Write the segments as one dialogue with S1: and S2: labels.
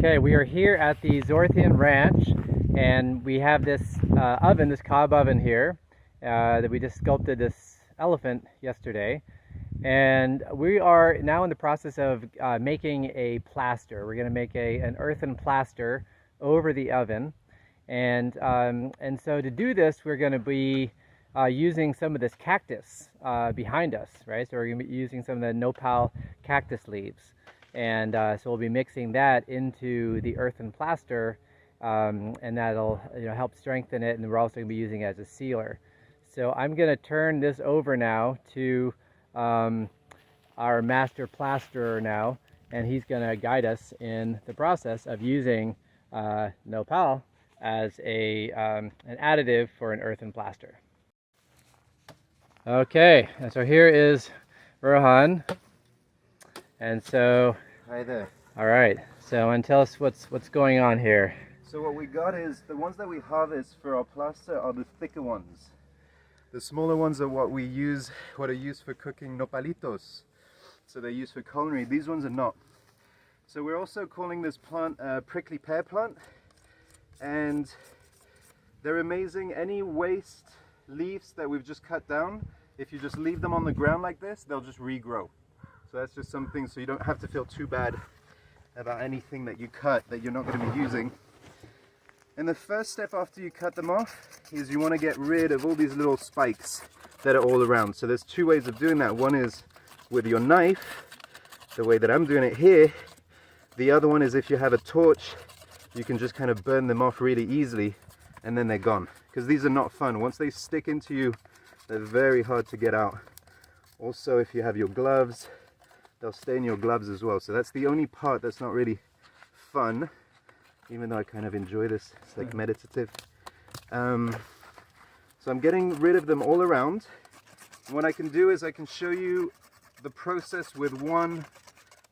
S1: Okay, we are here at the Zorthian Ranch, and we have this oven, this cob oven here, that we just sculpted this elephant yesterday. And we are now in the process of making a plaster. We're going to make an earthen plaster over the oven. And so to do this, we're going to be using some of this cactus behind us, right? So we're going to be using some of the Nopal cactus leaves. And so we'll be mixing that into the earthen plaster, and that'll help strengthen it, and we're also going to be using it as a sealer. So I'm going to turn this over now to our master plasterer now, and he's going to guide us in the process of using Nopal as an additive for an earthen plaster. Okay, and so here is Rohan. And so,
S2: hi there.
S1: All right. So, and tell us what's going on here.
S2: So what we got is the ones that we harvest for our plaster are the thicker ones. The smaller ones are what are used for cooking nopalitos. So they're used for culinary. These ones are not. So we're also calling this plant a prickly pear plant, and they're amazing. Any waste leaves that we've just cut down, if you just leave them on the ground like this, they'll just regrow. So that's just something, so you don't have to feel too bad about anything that you cut that you're not going to be using. And the first step after you cut them off is you want to get rid of all these little spikes that are all around. So there's two ways of doing that. One is with your knife, the way that I'm doing it here. The other one is if you have a torch, you can just kind of burn them off really easily, and then they're gone. Because these are not fun. Once they stick into you, they're very hard to get out. Also, if you have your gloves, they'll stay in your gloves as well. So that's the only part that's not really fun, even though I kind of enjoy this. It's like meditative. So I'm getting rid of them all around. What I can do is I can show you the process with one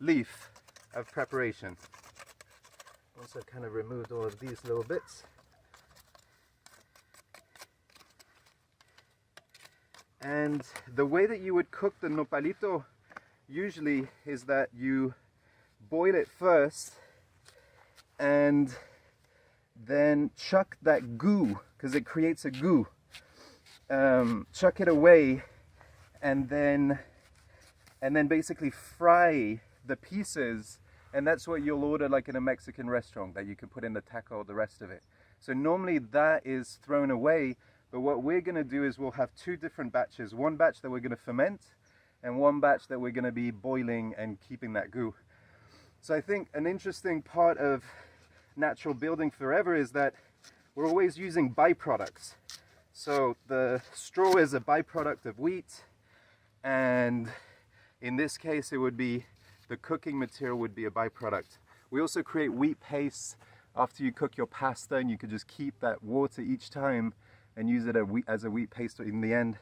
S2: leaf of preparation. Once I've kind of removed all of these little bits. And the way that you would cook the nopalito usually is that you boil it first and then chuck that goo, because it creates a goo. Chuck it away and then basically fry the pieces, and that's what you'll order like in a Mexican restaurant, that you can put in the taco or the rest of it. So normally that is thrown away, but what we're going to do is we'll have two different batches. One batch that we're going to ferment, and one batch that we're going to be boiling and keeping that goo. So I think an interesting part of natural building forever is that we're always using byproducts. So the straw is a byproduct of wheat, and in this case it would be the cooking material would be a byproduct. We also create wheat paste after you cook your pasta, and you could just keep that water each time and use it as a wheat paste in the end.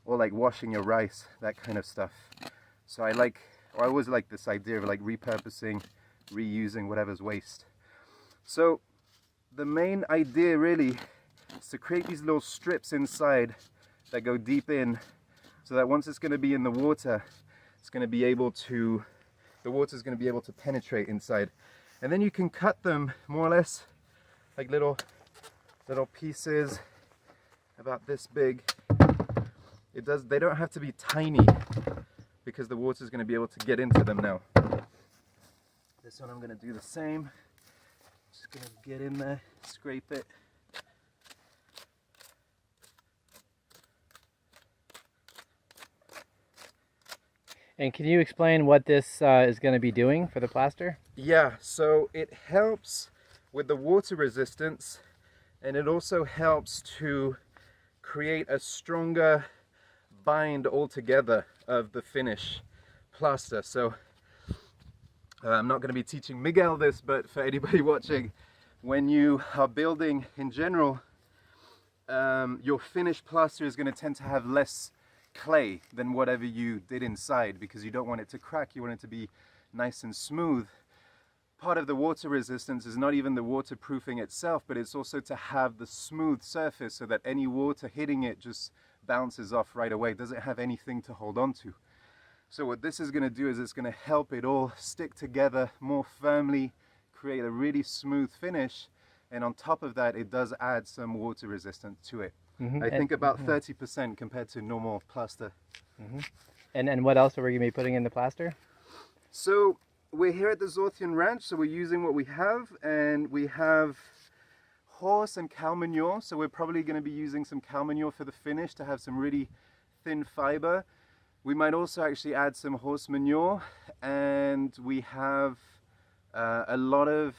S2: Or like washing your rice, that kind of stuff. So I always like this idea of like repurposing, reusing whatever's waste. So the main idea really is to create these little strips inside that go deep in, so that once it's going to be in the water, it's going to be able to, the water's going to be able to penetrate inside. And then you can cut them more or less like little pieces about this big. They don't have to be tiny, because the water is going to be able to get into them now. This one I'm going to do the same. Just going to get in there, scrape it.
S1: And can you explain what this is going to be doing for the plaster?
S2: Yeah, so it helps with the water resistance, and it also helps to create a stronger bind altogether of the finish plaster. So I'm not going to be teaching Miguel this, but for anybody watching, when you are building in general, your finished plaster is going to tend to have less clay than whatever you did inside, because you don't want it to crack, you want it to be nice and smooth. Part of the water resistance is not even the waterproofing itself, but it's also to have the smooth surface so that any water hitting it just bounces off right away, doesn't have anything to hold on to. So what this is going to do is it's going to help it all stick together more firmly, create a really smooth finish. And on top of that, it does add some water resistance to it. I think about 30% compared to normal plaster.
S1: And what else are we going to be putting in the plaster?
S2: So we're here at the Zorthian Ranch, so we're using what we have, and we have horse and cow manure. So we're probably going to be using some cow manure for the finish to have some really thin fiber. We might also actually add some horse manure, and we have a lot of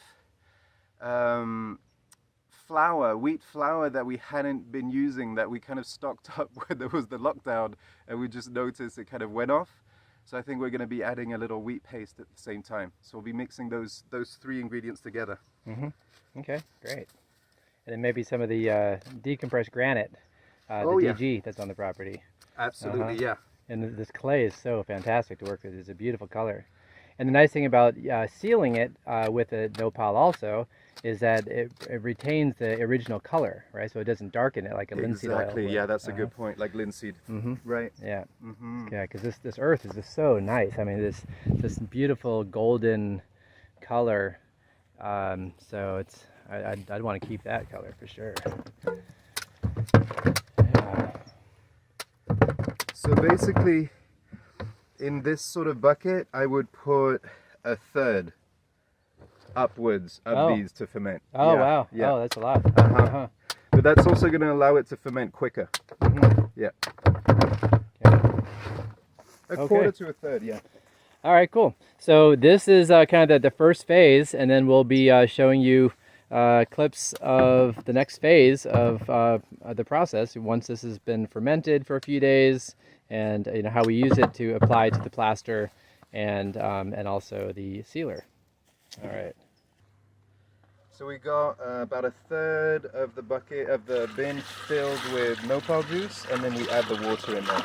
S2: wheat flour that we hadn't been using, that we kind of stocked up when there was the lockdown, and we just noticed it kind of went off. So I think we're going to be adding a little wheat paste at the same time. So we'll be mixing those three ingredients together.
S1: Okay, great. And then maybe some of the decompressed granite, DG that's on the property.
S2: Absolutely, yeah.
S1: And this clay is so fantastic to work with. It's a beautiful color. And the nice thing about sealing it with a nopal also is that it retains the original color, right? So it doesn't darken it like a linseed oil.
S2: Exactly, yeah, that's a good point, like linseed. Right.
S1: Yeah, yeah, because this earth is just so nice. I mean, this beautiful golden color. So it's I'd want to keep that color for sure. Yeah.
S2: So basically, in this sort of bucket, I would put a third upwards of these to ferment.
S1: Oh, yeah. Wow. Yeah. Oh, that's a lot.
S2: But that's also going to allow it to ferment quicker. Yeah. A quarter to a third, yeah.
S1: All right, cool. So this is kind of the first phase, and then we'll be showing you clips of the next phase of the process once this has been fermented for a few days, and how we use it to apply to the plaster and also the sealer. All right.
S2: So we got about a third of the bucket of the bin filled with nopal juice, and then we add the water in there.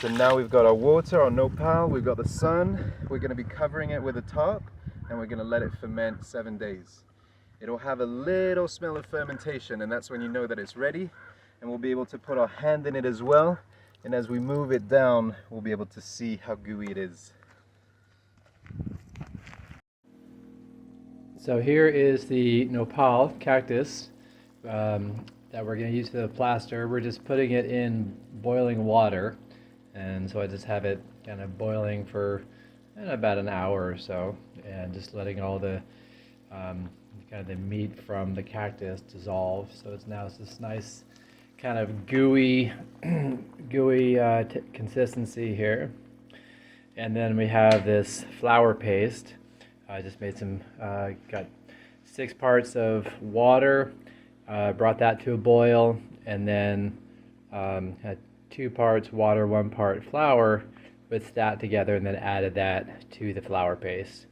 S2: So now we've got our water, our nopal, we've got the sun. We're going to be covering it with a tarp, and we're going to let it ferment 7 days. It'll have a little smell of fermentation, and that's when you know that it's ready. And we'll be able to put our hand in it as well. And as we move it down, we'll be able to see how gooey it is.
S1: So here is the Nopal Cactus that we're going to use for the plaster. We're just putting it in boiling water. And so I just have it kind of boiling for about an hour or so, and just letting all the kind of the meat from the cactus dissolve. So it's now this nice kind of gooey consistency here. And then we have this flour paste. I just made some, got 6 parts of water, brought that to a boil, and then had 2 parts water, 1 part flour, with that together, and then added that to the flour paste.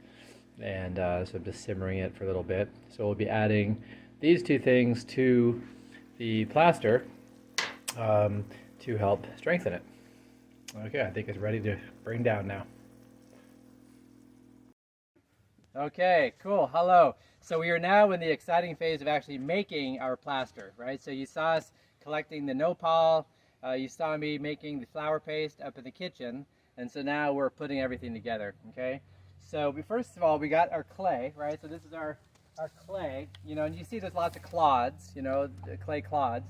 S1: And so I'm just simmering it for a little bit. So we'll be adding these 2 things to the plaster to help strengthen it. Okay, I think it's ready to bring down now. Okay, cool. Hello. So we are now in the exciting phase of actually making our plaster, right? So you saw us collecting the nopal, you saw me making the flour paste up in the kitchen, and so now we're putting everything together, okay? So first of all, we got our clay, right? So this is our clay, and you see there's lots of clods, clay clods.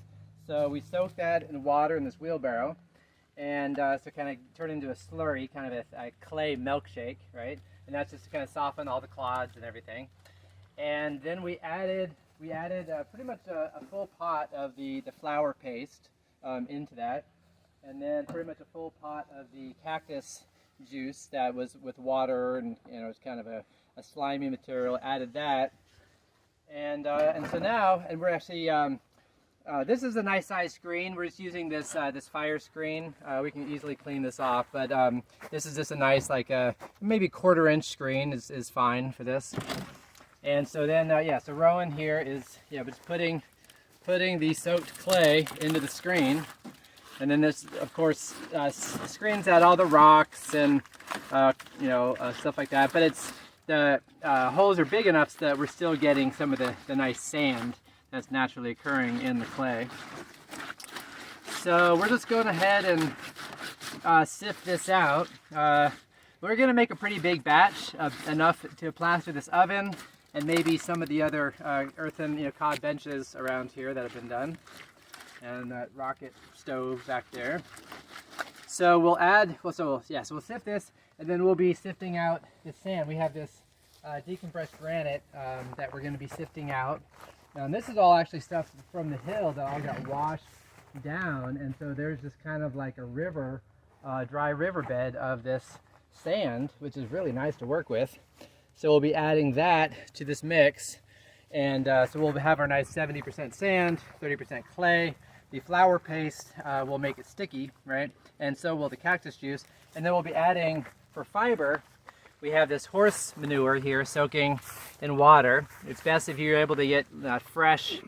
S1: So we soak that in water in this wheelbarrow, and so kind of turn into a slurry, kind of a clay milkshake, right? And that's just to kind of soften all the clods and everything. And then we added pretty much a full pot of the flour paste into that, and then pretty much a full pot of the cactus juice that was with water, and it was kind of a slimy material. Added that, and so now, and we're actually this is a nice size screen. We're just using this this fire screen. We can easily clean this off, but this is just a nice, like maybe 1/4-inch screen is fine for this. And so then so Rowan here is just putting the soaked clay into the screen, and then this of course screens out all the rocks and stuff like that. But it's the holes are big enough so that we're still getting some of the nice sand that's naturally occurring in the clay. So we're just going ahead and sift this out. We're going to make a pretty big batch, enough to plaster this oven and maybe some of the other earthen cob benches around here that have been done. And that rocket stove back there. So we'll add, so we'll sift this, and then we'll be sifting out the sand. We have this decompressed granite that we're going to be sifting out. And this is all actually stuff from the hill that all got washed down, and so there's just kind of like a river, dry riverbed of this sand, which is really nice to work with. So we'll be adding that to this mix, and so we'll have our nice 70% sand, 30% clay. The flour paste will make it sticky, right? And so will the cactus juice. And then we'll be adding, for fiber, we have this horse manure here soaking in water. It's best if you're able to get fresh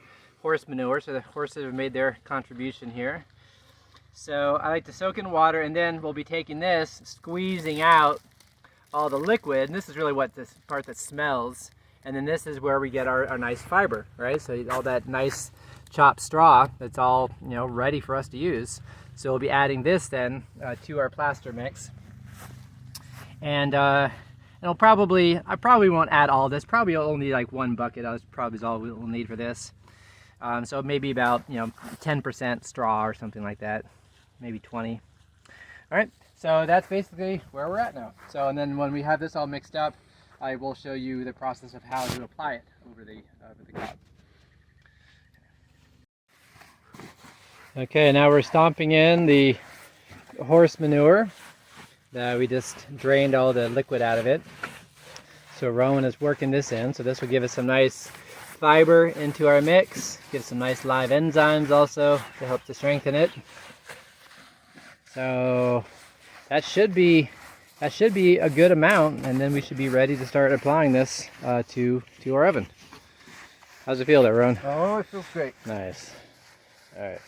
S1: horse manure, so the horses have made their contribution here. So I like to soak in water, and then we'll be taking this, squeezing out all the liquid, and this is really what this part that smells, and then this is where we get our nice fiber, right? So all that nice chopped straw, that's all ready for us to use. So we'll be adding this then to our plaster mix, and I probably won't add all this. Probably only like 1 bucket. That's probably all we'll need for this. So maybe about 10% straw or something like that, maybe 20. All right. So that's basically where we're at now. So, and then when we have this all mixed up, I will show you the process of how to apply it over the cob. Okay, now we're stomping in the horse manure. We just drained all the liquid out of it. So Rowan is working this in. So this will give us some nice fiber into our mix. Give some nice live enzymes also to help to strengthen it. So that should be a good amount, and then we should be ready to start applying this to our oven. How's it feel there, Rowan?
S2: Oh, it feels great.
S1: Nice. All right.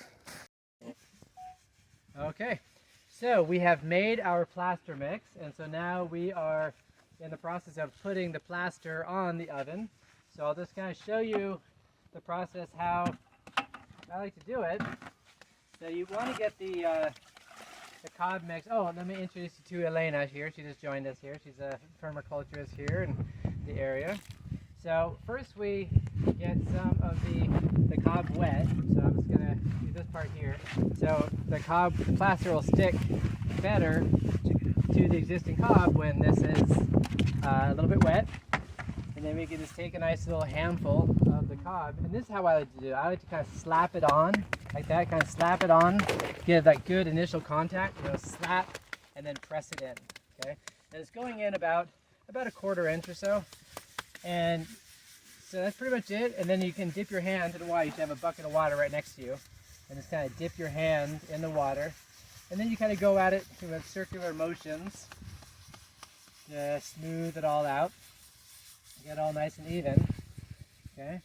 S1: Okay, so we have made our plaster mix, and so now we are in the process of putting the plaster on the oven. So I'll just kind of show you the process, how I like to do it. So you want to get the cob mix. Oh, let me introduce you to Elena here. She just joined us here. She's a permaculturist here in the area. So first we get some of the cob wet. So I'm just going to do this part here. So the cob plaster will stick better to the existing cob when this is a little bit wet. And then we can just take a nice little handful of the cob. And this is how I like to do it. I like to kind of slap it on, like that, kind of slap it on, give that good initial contact, slap, and then press it in, okay? And it's going in about a 1/4 inch or so. And so that's pretty much it. And then you can dip your hand in the water. You should have a bucket of water right next to you. And just kind of dip your hand in the water. And then you kind of go at it with circular motions to smooth it all out. Get it all nice and even, okay?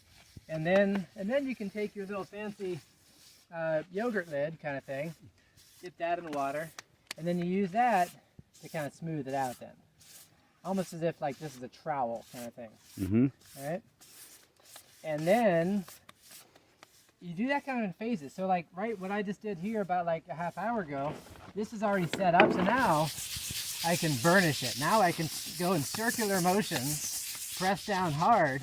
S1: And then you can take your little fancy yogurt lid kind of thing, dip that in water, and then you use that to kind of smooth it out then. Almost as if like this is a trowel kind of thing. Mm-hmm. All right? And then you do that kind of in phases. So like, right, what I just did here about like a half hour ago, this is already set up, so now I can burnish it. Now I can go in circular motions, press down hard,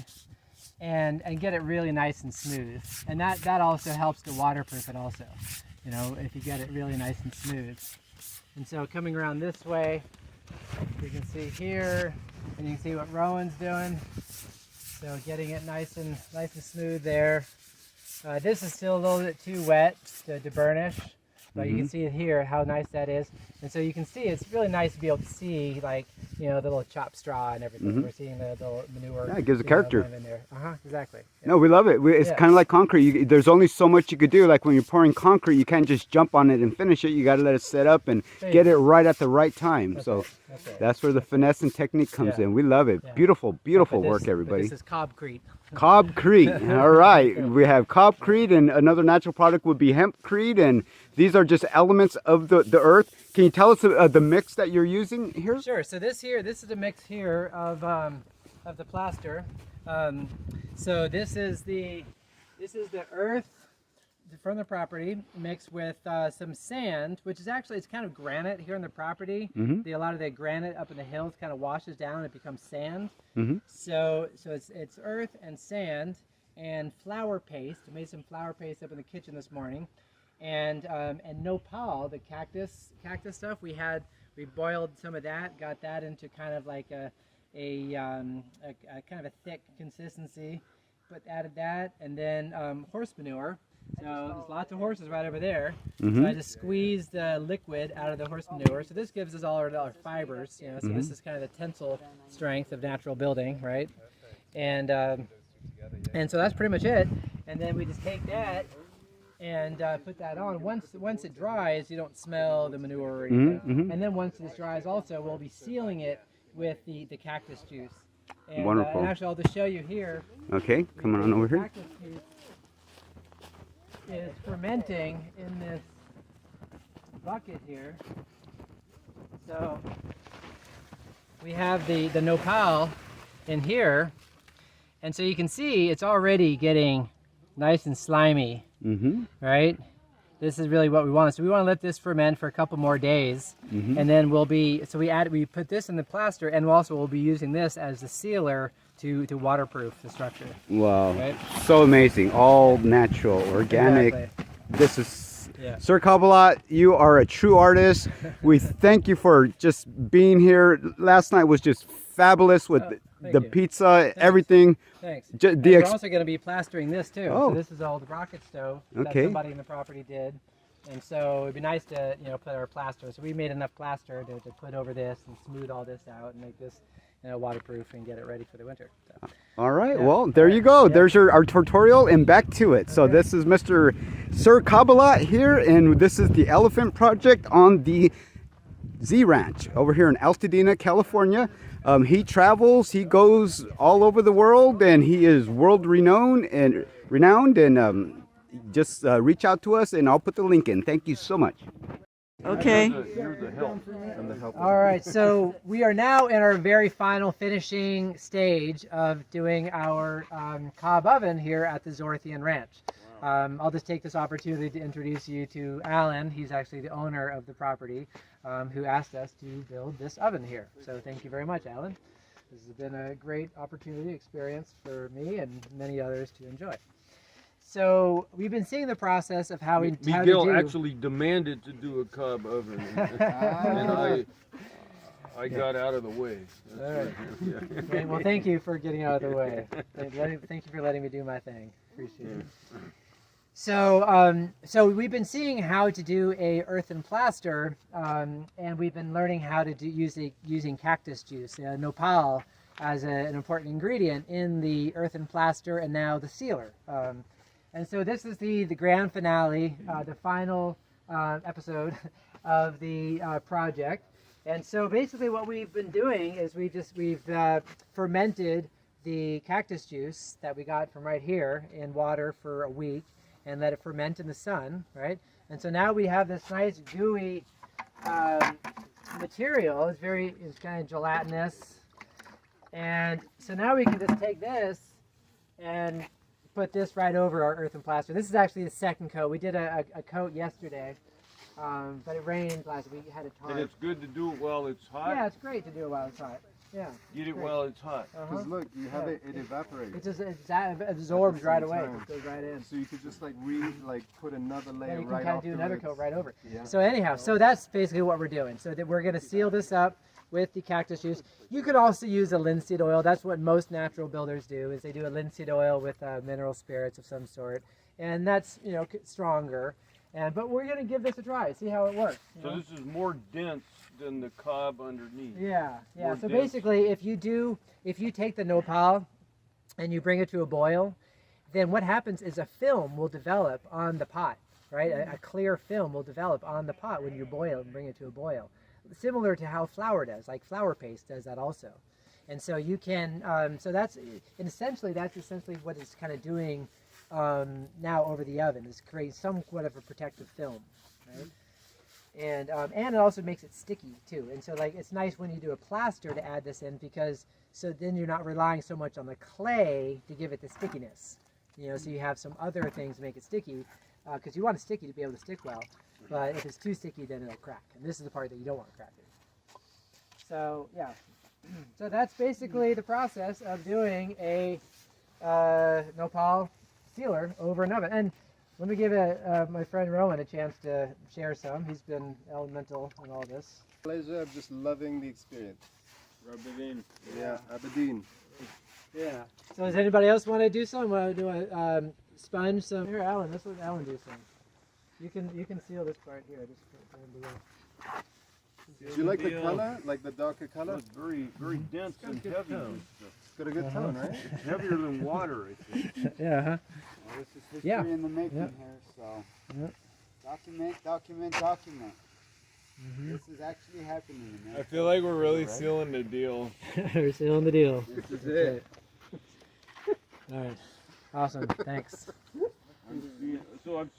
S1: and get it really nice and smooth. And that also helps to waterproof it also, if you get it really nice and smooth. And so coming around this way, you can see here, and you can see what Rowan's doing. So getting it nice and smooth there. This is still a little bit too wet to burnish, but you can see it here how nice that is. And so you can see it's really nice to be able to see, like, the little chopped straw and everything. We're seeing the manure.
S2: Yeah, it gives a character.
S1: In there. Exactly. Yeah.
S2: No, we love it. It's kind of like concrete. There's only so much you could do. Like when you're pouring concrete, you can't just jump on it and finish it. You got to let it set up and get it right at the right time. That's where the finesse and technique comes in. We love it. Yeah. Beautiful work, everybody.
S1: This is cobcrete.
S2: Cobcrete. All right. We have cobcrete, and another natural product would be hempcrete, and these are just elements of the earth. Can you tell us the mix that you're using here?
S1: Sure. So this is the mix here of the plaster. So this is the earth from the property, mixed with some sand, which is actually, it's kind of granite here on the property. A lot of the granite up in the hills kind of washes down and it becomes sand. So it's earth and sand and flour paste. I made some flour paste up in the kitchen this morning. And nopal, the cactus stuff, we boiled some of that, got that into kind of like a kind of a thick consistency. Added that, and then horse manure. So there's lots of horses right over there. So I just squeezed the liquid out of the horse manure. So this gives us all our fibers, you know. So this is kind of the tensile strength of natural building, right? And so that's pretty much it. And then we just take that and put that on. Once it dries, you don't smell the manure or anything. And then once this dries, also we'll be sealing it with the cactus juice. And,
S3: Wonderful.
S1: And actually, I'll just show you here.
S3: Okay, come on over here.
S1: Cactus juice is fermenting in this bucket here. So we have the nopal in here, and so you can see it's already getting nice and slimy, right? This is really what we want. So we want to let this ferment for a couple more days, and then we put this in the plaster, and we'll be using this as the sealer to waterproof the structure.
S3: Wow,
S1: right?
S3: So amazing, all natural, organic.
S1: Exactly.
S3: This is, Sir Kabbalah, you are a true artist. We thank you for just being here. Last night was just fabulous with the pizza, everything.
S1: Thanks.
S3: We're
S1: also going to be plastering this too.
S3: Oh.
S1: So this is all the rocket stove that somebody in the property did. And so it'd be nice to put our plaster. So we made enough plaster to put over this and smooth all this out and make this waterproof and get it ready for the winter. So.
S3: All right, well, there you go. There's our tutorial, and back to it. So this is Mr. Sir Kabbalah here, and this is the elephant project on the Z Ranch over here in Altadena, California. He travels, he goes all over the world, and he is world renowned, and just reach out to us, and I'll put the link in. Thank you so much.
S4: Okay.
S2: Here's the help. And the help.
S1: All right, so we are now in our very final finishing stage of doing our cob oven here at the Earthen Ranch. I'll just take this opportunity to introduce you to Alan. He's actually the owner of the property, who asked us to build this oven here. So thank you very much, Alan. This has been a great opportunity, experience for me and many others to enjoy. So we've been seeing the process of how
S5: Miguel actually demanded to do a cob oven, and I got out of the way.
S1: All right. Okay, well, thank you for getting out of the way. Thank you for letting me do my thing. Appreciate it. So, so we've been seeing how to do a earthen plaster, and we've been learning how to do using cactus juice, nopal, as an important ingredient in the earthen plaster, and now the sealer. And so this is the grand finale, the final episode of the project. And so basically what we've been doing is we've fermented the cactus juice that we got from right here in water for a week and let it ferment in the sun, right? And so now we have this nice gooey material. It's kind of gelatinous. And so now we can just take this and put this right over our earthen plaster. This is actually the second coat. We did a coat yesterday, but it rained last week. Had a tarp.
S5: And it's good to do it while it's hot?
S1: Yeah, it's great to do it while it's hot. Yeah.
S5: Get it while it's hot.
S2: Because look, you have it evaporates.
S1: It absorbs right away. It just goes right in.
S2: So you could just put another layer
S1: Yeah, you can
S2: right
S1: kind
S2: off
S1: of do
S2: the
S1: another
S2: ribs.
S1: coat right over.
S2: Yeah.
S1: So anyhow, so that's basically what we're doing. So that we're going to seal this up with the cactus juice. You could also use a linseed oil. That's what most natural builders do, is they do a linseed oil with mineral spirits of some sort, and that's stronger. But we're going to give this a try, see how it works.
S5: So this is more dense than the cob underneath.
S1: Yeah.
S5: More
S1: So
S5: dense.
S1: basically, if you take the nopal and you bring it to a boil, then what happens is a film will develop on the pot, right? A clear film will develop on the pot when you boil and bring it to a boil. Similar to how flour does, like flour paste does that also. And so you can, that's essentially what it's kind of doing now over the oven, is create somewhat of a protective film, right? And it also makes it sticky too. And so it's nice when you do a plaster to add this in, because so then you're not relying so much on the clay to give it the stickiness. So you have some other things to make it sticky.
S4: because you want it sticky to be able to stick well. But if it's too sticky, then it'll crack. And this is the part that you don't want to crack it. So yeah, so that's basically the process of doing a nopal sealer over an oven. And let me give my friend Rowan a chance to share some. He's been elemental in all this.
S2: Pleasure of just loving the experience.
S5: Rub it in.
S2: Yeah, Aberdeen.
S4: Yeah. So does anybody else want to do some? Want to do a sponge some? Here, Alan. Let's let Alan do some. You can seal this part here. Just put it below.
S2: Do you like the color? Like the darker color?
S5: It's very, very dense and heavy.
S2: It's got a good tone, right?
S5: It's heavier than water, I think.
S4: Yeah. Huh?
S3: Well, this is history
S4: Yeah.
S3: in the making
S4: Yeah.
S3: here, so
S4: Yeah.
S3: document. This is actually happening.
S6: I feel like we're really sealing the deal.
S4: We're sealing the deal.
S2: This is it.
S4: All right. Awesome. Thanks.
S5: So I've